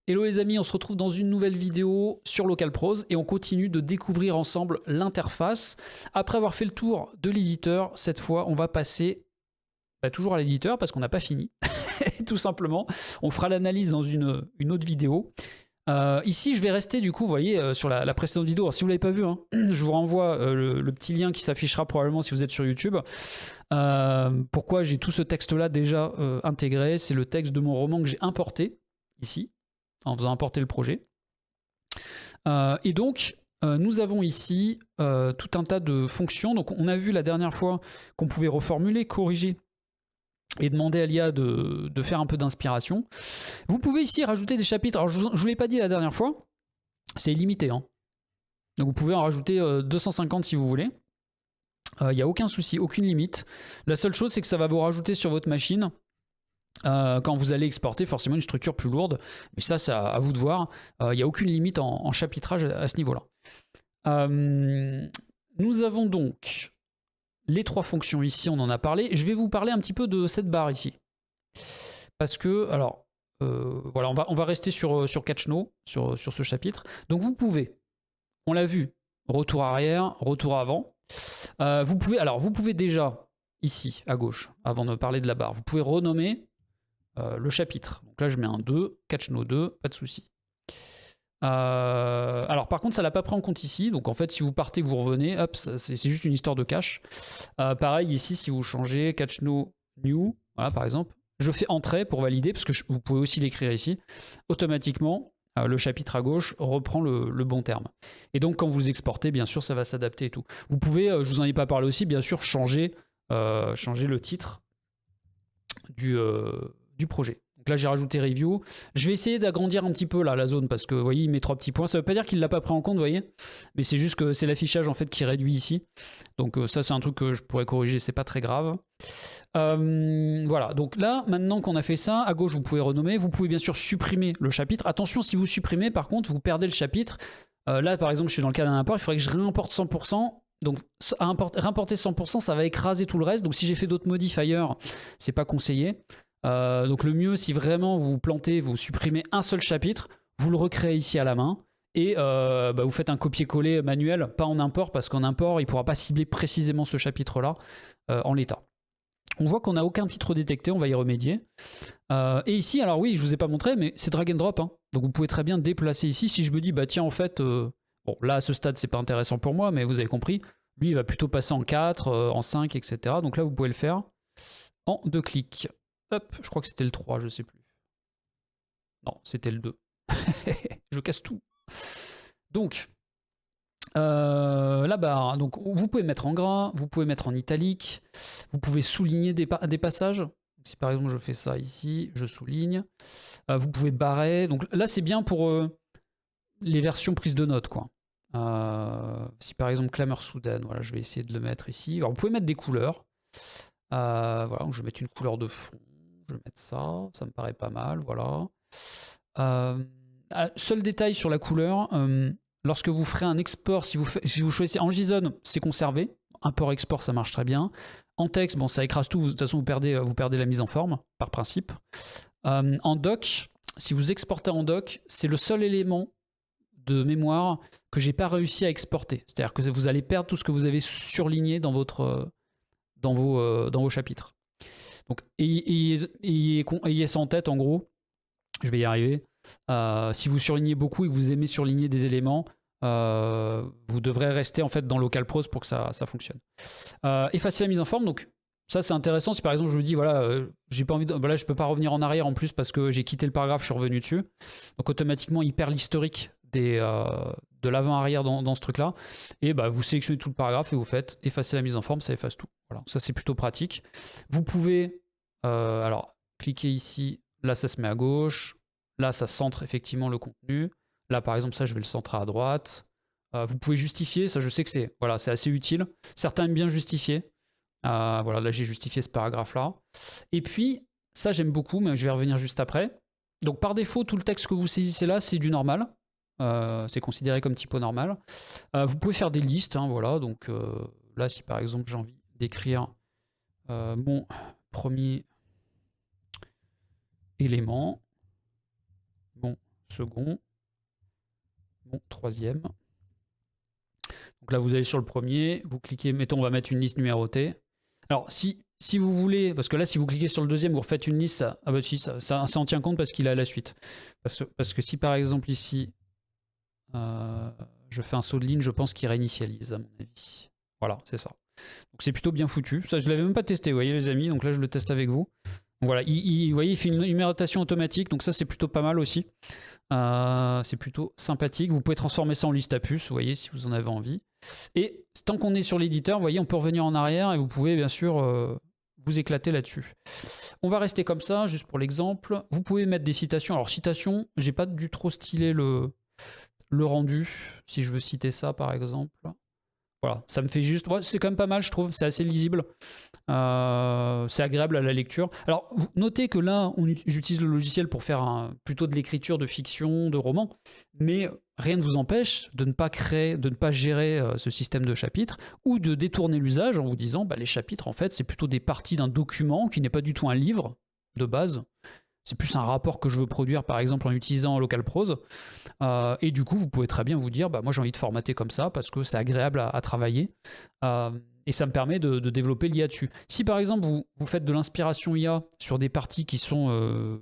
Hello les amis, on se retrouve dans une nouvelle vidéo sur Localprose et on continue de découvrir ensemble l'interface. Après avoir fait le tour de l'éditeur, cette fois on va passer toujours à l'éditeur parce qu'on n'a pas fini, tout simplement. On fera l'analyse dans une autre vidéo. Ici je vais rester du coup, vous voyez, sur la précédente vidéo. Alors, si vous ne l'avez pas vu, hein, je vous renvoie le petit lien qui s'affichera probablement si vous êtes sur YouTube. Pourquoi j'ai tout ce texte-là déjà intégré? C'est le texte de mon roman que j'ai importé ici, en faisant importer le projet. Et donc, nous avons ici tout un tas de fonctions. Donc, on a vu la dernière fois qu'on pouvait reformuler, corriger et demander à l'IA de faire un peu d'inspiration. Vous pouvez ici rajouter des chapitres. Alors, je ne vous l'ai pas dit la dernière fois, c'est illimité, hein. Donc, vous pouvez en rajouter 250 si vous voulez. Il n'y a aucun souci, aucune limite. La seule chose, c'est que ça va vous rajouter sur votre machine quand vous allez exporter forcément une structure plus lourde, mais ça c'est à vous de voir. Il n'y a aucune limite en chapitrage à ce niveau là. Nous avons donc les trois fonctions ici, on en a parlé. Je vais vous parler un petit peu de cette barre ici, parce que alors voilà, on va rester sur Catchno, sur ce chapitre. Donc vous pouvez, on l'a vu, retour arrière, retour avant. Vous pouvez déjà ici à gauche, avant de parler de la barre, vous pouvez renommer le chapitre. Donc là, je mets un 2, Catchno 2, pas de souci. Alors par contre, ça l'a pas pris en compte ici. Donc en fait, si vous partez, vous revenez, hop, c'est juste une histoire de cache. Pareil ici, si vous changez Catchno New, voilà par exemple, je fais entrée pour valider, parce que vous pouvez aussi l'écrire ici. Automatiquement, le chapitre à gauche reprend le bon terme. Et donc quand vous exportez, bien sûr, ça va s'adapter et tout. Vous pouvez, je vous en ai pas parlé aussi, bien sûr, changer le titre du projet. Donc là, j'ai rajouté review. Je vais essayer d'agrandir un petit peu là la zone parce que vous voyez, il met 3 petits points. Ça veut pas dire qu'il l'a pas pris en compte, vous voyez, mais c'est juste que c'est l'affichage en fait qui réduit ici. Donc ça, c'est un truc que je pourrais corriger, c'est pas très grave. Voilà, donc là, maintenant qu'on a fait ça, à gauche, vous pouvez renommer. Vous pouvez bien sûr supprimer le chapitre. Attention, si vous supprimez, par contre, vous perdez le chapitre. Là, par exemple, je suis dans le cas d'un import, il faudrait que je réimporte 100%. Donc, réimporter 100%, ça va écraser tout le reste. Donc, si j'ai fait d'autres modifs ailleurs, c'est pas conseillé. Donc, le mieux, si vraiment vous vous plantez, vous supprimez un seul chapitre, vous le recréez ici à la main et vous faites un copier-coller manuel, pas en import, parce qu'en import, il ne pourra pas cibler précisément ce chapitre-là en l'état. On voit qu'on n'a aucun titre détecté, on va y remédier. Et ici, alors oui, je vous ai pas montré, mais c'est drag and drop, hein. Donc, vous pouvez très bien déplacer ici. Si je me dis, bah tiens, en fait... Bon, là, à ce stade, c'est pas intéressant pour moi, mais vous avez compris. Lui, il va plutôt passer en 4, en 5, etc. Donc là, vous pouvez le faire en 2 clics. Hop, je crois que c'était le 3, je sais plus. Non, c'était le 2. Je casse tout. Donc, la barre. Donc, vous pouvez mettre en gras, vous pouvez mettre en italique, vous pouvez souligner des passages. Donc, si par exemple, je fais ça ici, je souligne. Vous pouvez barrer. Donc là, c'est bien pour... les versions prises de notes, quoi. Si par exemple clameur soudaine, voilà, je vais essayer de le mettre ici. Alors, vous pouvez mettre des couleurs. Voilà, donc je vais mettre une couleur de fond. Je vais mettre ça me paraît pas mal, voilà. Seul détail sur la couleur, lorsque vous ferez un export, si vous choisissez en JSON, c'est conservé. Import-export, ça marche très bien. En texte, bon, ça écrase tout. De toute façon, vous perdez la mise en forme, par principe. En doc, si vous exportez en doc, c'est le seul élément de mémoire que j'ai pas réussi à exporter. C'est-à-dire que vous allez perdre tout ce que vous avez surligné dans vos chapitres. Donc, ayez ça en tête, en gros. Je vais y arriver. Si vous surlignez beaucoup et que vous aimez surligner des éléments, vous devrez rester en fait dans Localprose pour que ça fonctionne. Effacer la mise en forme, donc ça c'est intéressant. Si par exemple je me dis voilà, j'ai pas envie de, voilà, je peux pas revenir en arrière en plus parce que j'ai quitté le paragraphe, je suis revenu dessus. Donc automatiquement il perd l'historique de l'avant-arrière dans ce truc-là. Et vous sélectionnez tout le paragraphe et vous faites effacer la mise en forme, ça efface tout. Voilà, ça c'est plutôt pratique. Vous pouvez alors cliquer ici, là ça se met à gauche, là ça centre effectivement le contenu. Là par exemple ça je vais le centrer à droite. Vous pouvez justifier, ça je sais que c'est assez utile. Certains aiment bien justifier. Voilà, là j'ai justifié ce paragraphe-là. Et puis, ça j'aime beaucoup, mais je vais revenir juste après. Donc par défaut, tout le texte que vous saisissez là, c'est du normal. C'est considéré comme typo normal. Vous pouvez faire des listes, hein, voilà. Donc là, si par exemple j'ai envie d'écrire mon premier élément, bon, second. Bon, troisième. Donc là, vous allez sur le premier, vous cliquez, mettons, on va mettre une liste numérotée. Alors, si vous voulez, parce que là, si vous cliquez sur le deuxième, vous refaites une liste, ça, ah bah si, ça en tient compte parce qu'il a la suite. Parce que si par exemple ici, je fais un saut de ligne, je pense qu'il réinitialise à mon avis. Voilà, c'est ça. Donc c'est plutôt bien foutu. Ça, je l'avais même pas testé, vous voyez les amis, donc là je le teste avec vous. Donc voilà, vous voyez, il fait une numérotation automatique, donc ça c'est plutôt pas mal aussi. C'est plutôt sympathique. Vous pouvez transformer ça en liste à puces, vous voyez, si vous en avez envie. Et tant qu'on est sur l'éditeur, vous voyez, on peut revenir en arrière et vous pouvez bien sûr vous éclater là-dessus. On va rester comme ça, juste pour l'exemple. Vous pouvez mettre des citations. Alors citation, j'ai pas dû trop styler le rendu, si je veux citer ça par exemple. Voilà, ça me fait juste... Ouais, c'est quand même pas mal, je trouve. C'est assez lisible. C'est agréable à la lecture. Alors, notez que là, j'utilise le logiciel pour faire plutôt de l'écriture de fiction, de roman, mais rien ne vous empêche de ne pas créer, de ne pas gérer ce système de chapitres ou de détourner l'usage en vous disant bah, les chapitres, en fait, c'est plutôt des parties d'un document qui n'est pas du tout un livre de base. C'est plus un rapport que je veux produire, par exemple, en utilisant Localprose. Et du coup, vous pouvez très bien vous dire, bah, moi j'ai envie de formater comme ça parce que c'est agréable à travailler. Et ça me permet de développer l'IA dessus. Si par exemple, vous faites de l'inspiration IA sur des parties qui sont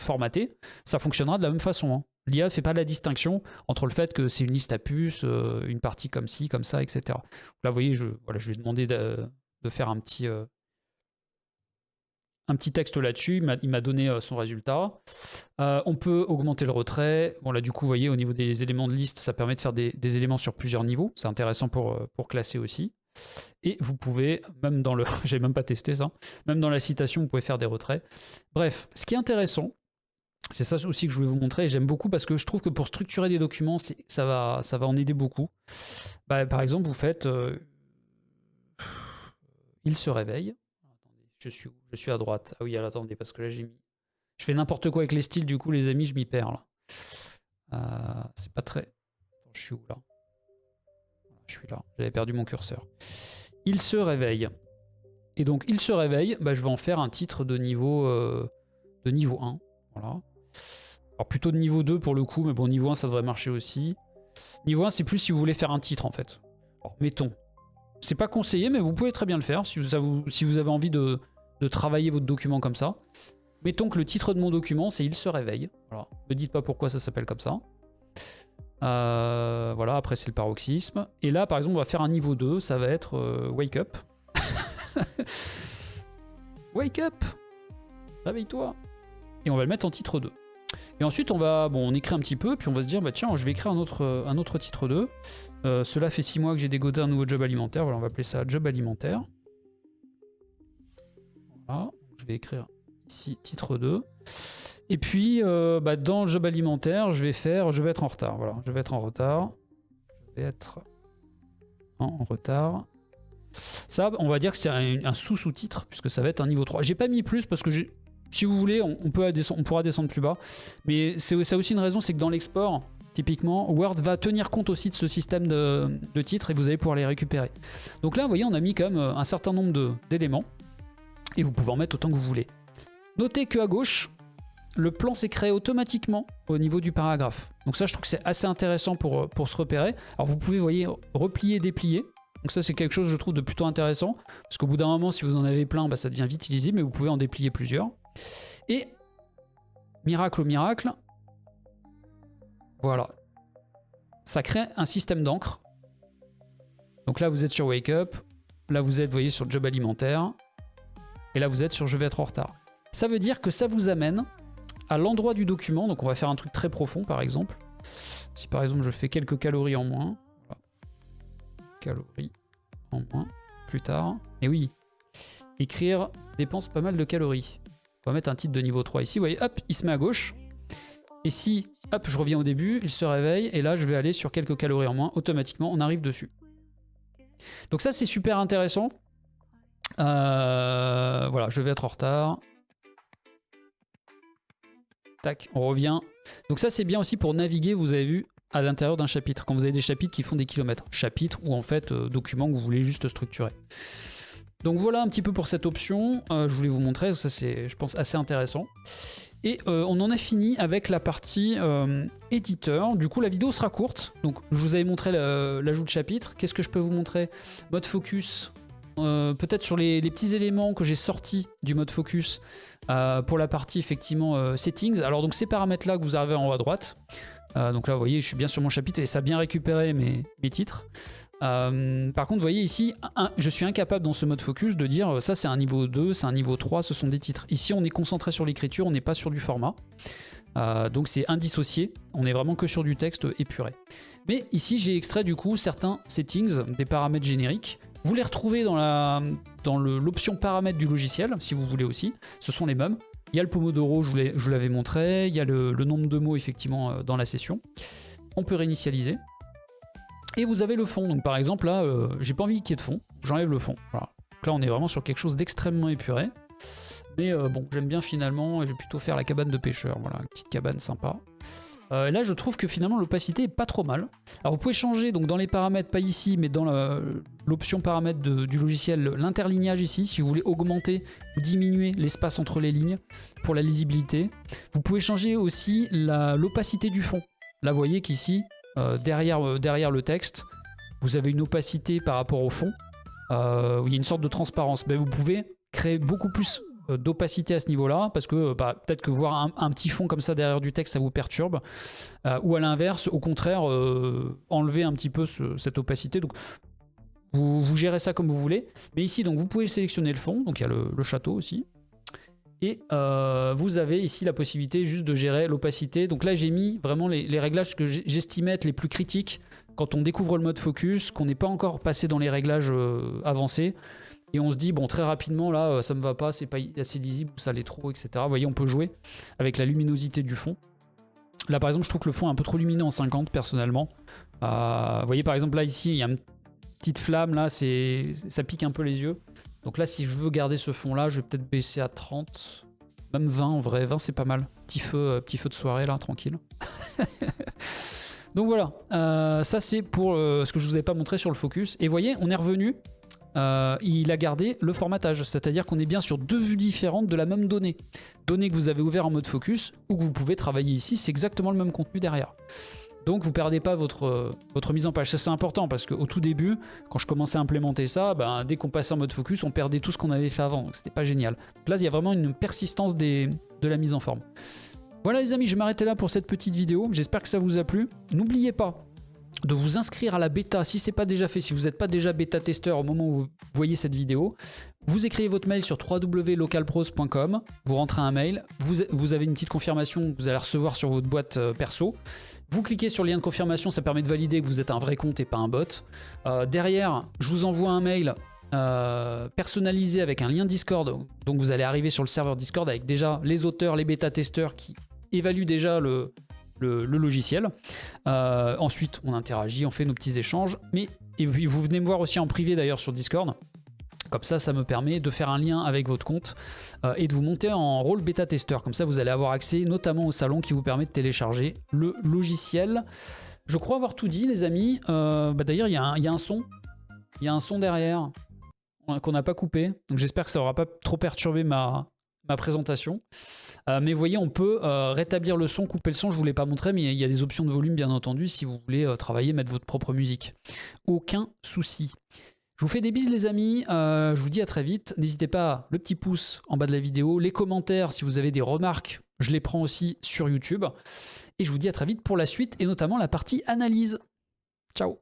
formatées, ça fonctionnera de la même façon. Hein. L'IA ne fait pas la distinction entre le fait que c'est une liste à puces, une partie comme ci, comme ça, etc. Là, vous voyez, je lui ai demandé de faire un petit texte là-dessus, il m'a donné son résultat. On peut augmenter le retrait. Bon là du coup, vous voyez, au niveau des éléments de liste, ça permet de faire des éléments sur plusieurs niveaux. C'est intéressant pour classer aussi. Et vous pouvez, même dans le... j'ai même pas testé ça, même dans la citation, vous pouvez faire des retraits. Bref, ce qui est intéressant, c'est ça aussi que je voulais vous montrer, et j'aime beaucoup parce que je trouve que pour structurer des documents, ça va en aider beaucoup. Bah, par exemple, vous faites... il se réveille. Je suis à droite. Ah oui, alors, attendez, parce que là, je fais n'importe quoi avec les styles, du coup, les amis, je m'y perds, là. C'est pas très... Attends, je suis où, là? Je suis là. J'avais perdu mon curseur. Il se réveille. Et donc, il se réveille, bah, je vais en faire un titre de niveau 1. Voilà. Alors, plutôt de niveau 2 pour le coup, mais bon, niveau 1, ça devrait marcher aussi. Niveau 1, c'est plus si vous voulez faire un titre, en fait. Alors, mettons... C'est pas conseillé, mais vous pouvez très bien le faire si vous avez envie de travailler votre document comme ça. Mettons que le titre de mon document, c'est « Il se réveille ». Voilà. Ne me dites pas pourquoi ça s'appelle comme ça. Voilà, après c'est le paroxysme. Et là, par exemple, on va faire un niveau 2, ça va être Wake up ». Wake up. Réveille-toi. Et on va le mettre en titre 2. Et ensuite, on écrit un petit peu, puis on va se dire, bah tiens, je vais écrire un autre titre 2. Cela fait 6 mois que j'ai dégodé un nouveau job alimentaire. Voilà, on va appeler ça job alimentaire. Voilà, je vais écrire ici titre 2. Et puis, dans job alimentaire, je vais être en retard. Voilà, je vais être en retard. Ça, on va dire que c'est un sous-sous-titre, puisque ça va être un niveau 3. J'ai pas mis plus parce que si vous voulez, on pourra descendre plus bas. Mais ça a aussi une raison, c'est que dans l'export, typiquement, Word va tenir compte aussi de ce système de titres et vous allez pouvoir les récupérer. Donc là, vous voyez, on a mis quand même un certain nombre d'éléments et vous pouvez en mettre autant que vous voulez. Notez qu'à gauche, le plan s'est créé automatiquement au niveau du paragraphe. Donc ça, je trouve que c'est assez intéressant pour se repérer. Alors vous pouvez, vous voyez, replier, déplier. Donc ça, c'est quelque chose, je trouve, de plutôt intéressant. Parce qu'au bout d'un moment, si vous en avez plein, bah, ça devient vite illisible, mais vous pouvez en déplier plusieurs. Et, miracle au miracle, voilà. Ça crée un système d'encre. Donc là, vous êtes sur Wake Up. Là, vous êtes, vous voyez, sur Job alimentaire. Et là, vous êtes sur Je vais être en retard. Ça veut dire que ça vous amène à l'endroit du document. Donc on va faire un truc très profond, par exemple. Si par exemple, je fais quelques calories en moins. Voilà. Calories en moins. Plus tard. Et oui, écrire dépense pas mal de calories. On va mettre un titre de niveau 3 ici. Vous voyez, hop, il se met à gauche. Et si, hop, je reviens au début, il se réveille. Et là, je vais aller sur quelques calories en moins. Automatiquement, on arrive dessus. Donc ça, c'est super intéressant. Voilà, je vais être en retard. Tac, on revient. Donc ça, c'est bien aussi pour naviguer, vous avez vu, à l'intérieur d'un chapitre. Quand vous avez des chapitres qui font des kilomètres. Chapitres ou en fait, documents que vous voulez juste structurer. Donc voilà un petit peu pour cette option, je voulais vous montrer, ça c'est je pense assez intéressant. Et on en a fini avec la partie éditeur. Du coup la vidéo sera courte, donc je vous avais montré l'ajout de chapitre. Qu'est-ce que je peux vous montrer? Mode focus, peut-être sur les petits éléments que j'ai sortis du mode focus pour la partie effectivement settings. Alors donc ces paramètres là que vous avez en haut à droite, donc là vous voyez je suis bien sur mon chapitre et ça a bien récupéré mes titres. Par contre vous voyez ici je suis incapable dans ce mode focus de dire ça c'est un niveau 2, c'est un niveau 3, ce sont des titres. Ici on est concentré sur l'écriture, on n'est pas sur du format, donc c'est indissocié, on est vraiment que sur du texte épuré. Mais ici j'ai extrait du coup certains settings, des paramètres génériques. Vous les retrouvez dans l'option paramètres du logiciel si vous voulez aussi, ce sont les mêmes. Il y a le Pomodoro, je vous l'avais montré, il y a le nombre de mots effectivement dans la session. On peut réinitialiser. Et vous avez le fond, donc par exemple là, j'ai pas envie qu'il y ait de fond, j'enlève le fond. Voilà. Donc là on est vraiment sur quelque chose d'extrêmement épuré. Mais bon, j'aime bien finalement, je vais plutôt faire la cabane de pêcheur, voilà, une petite cabane sympa. Là je trouve que finalement l'opacité est pas trop mal. Alors vous pouvez changer donc dans les paramètres, pas ici, mais dans l'option paramètres du logiciel, l'interlignage ici, si vous voulez augmenter ou diminuer l'espace entre les lignes pour la lisibilité. Vous pouvez changer aussi l'opacité du fond. Là vous voyez qu'ici, derrière le texte, vous avez une opacité par rapport au fond, où il y a une sorte de transparence. Ben, vous pouvez créer beaucoup plus d'opacité à ce niveau-là, parce que peut-être que voir un petit fond comme ça derrière du texte, ça vous perturbe, ou à l'inverse, au contraire, enlever un petit peu cette opacité. Donc, vous gérez ça comme vous voulez. Mais ici, donc, vous pouvez sélectionner le fond, donc il y a le château aussi. Et vous avez ici la possibilité juste de gérer l'opacité. Donc là j'ai mis vraiment les réglages que j'estimais être les plus critiques quand on découvre le mode focus, qu'on n'est pas encore passé dans les réglages avancés. Et on se dit bon très rapidement là ça me va pas, c'est pas assez lisible, ça l'est trop, etc. Vous voyez on peut jouer avec la luminosité du fond. Là par exemple je trouve que le fond est un peu trop lumineux en 50 personnellement. Vous voyez par exemple là ici il y a une petite flamme là, ça pique un peu les yeux. Donc là, si je veux garder ce fond-là, je vais peut-être baisser à 30, même 20 en vrai. 20, c'est pas mal. Petit feu de soirée, là, tranquille. Donc voilà, ça c'est pour ce que je vous avais pas montré sur le focus. Et vous voyez, on est revenu, il a gardé le formatage. C'est-à-dire qu'on est bien sur deux vues différentes de la même donnée. Donnée que vous avez ouvert en mode focus ou que vous pouvez travailler ici, c'est exactement le même contenu derrière. Donc vous ne perdez pas votre mise en page. Ça c'est important parce qu'au tout début, quand je commençais à implémenter ça, dès qu'on passait en mode focus, on perdait tout ce qu'on avait fait avant. Donc c'était pas génial. Donc là, il y a vraiment une persistance de la mise en forme. Voilà les amis, je vais m'arrêter là pour cette petite vidéo. J'espère que ça vous a plu. N'oubliez pas de vous inscrire à la bêta si ce n'est pas déjà fait, si vous n'êtes pas déjà bêta-testeur au moment où vous voyez cette vidéo. Vous écrivez votre mail sur www.localprose.com, vous rentrez un mail, vous avez une petite confirmation que vous allez recevoir sur votre boîte perso. Vous cliquez sur le lien de confirmation, ça permet de valider que vous êtes un vrai compte et pas un bot. Derrière, je vous envoie un mail personnalisé avec un lien Discord. Donc vous allez arriver sur le serveur Discord avec déjà les auteurs, les bêta-testeurs qui évaluent déjà le logiciel. Ensuite, on interagit, on fait nos petits échanges. Et vous venez me voir aussi en privé d'ailleurs sur Discord. Comme ça me permet de faire un lien avec votre compte et de vous monter en rôle bêta-testeur. Comme ça, vous allez avoir accès notamment au salon qui vous permet de télécharger le logiciel. Je crois avoir tout dit, les amis. D'ailleurs, il y a un son. Il y a un son derrière qu'on n'a pas coupé. Donc j'espère que ça n'aura pas trop perturbé ma présentation. Mais vous voyez, on peut rétablir le son, couper le son. Je ne vous l'ai pas montré, mais il y a des options de volume, bien entendu, si vous voulez travailler, mettre votre propre musique. Aucun souci. Je vous fais des bises les amis, je vous dis à très vite. N'hésitez pas, le petit pouce en bas de la vidéo, les commentaires si vous avez des remarques, je les prends aussi sur YouTube. Et je vous dis à très vite pour la suite et notamment la partie analyse. Ciao.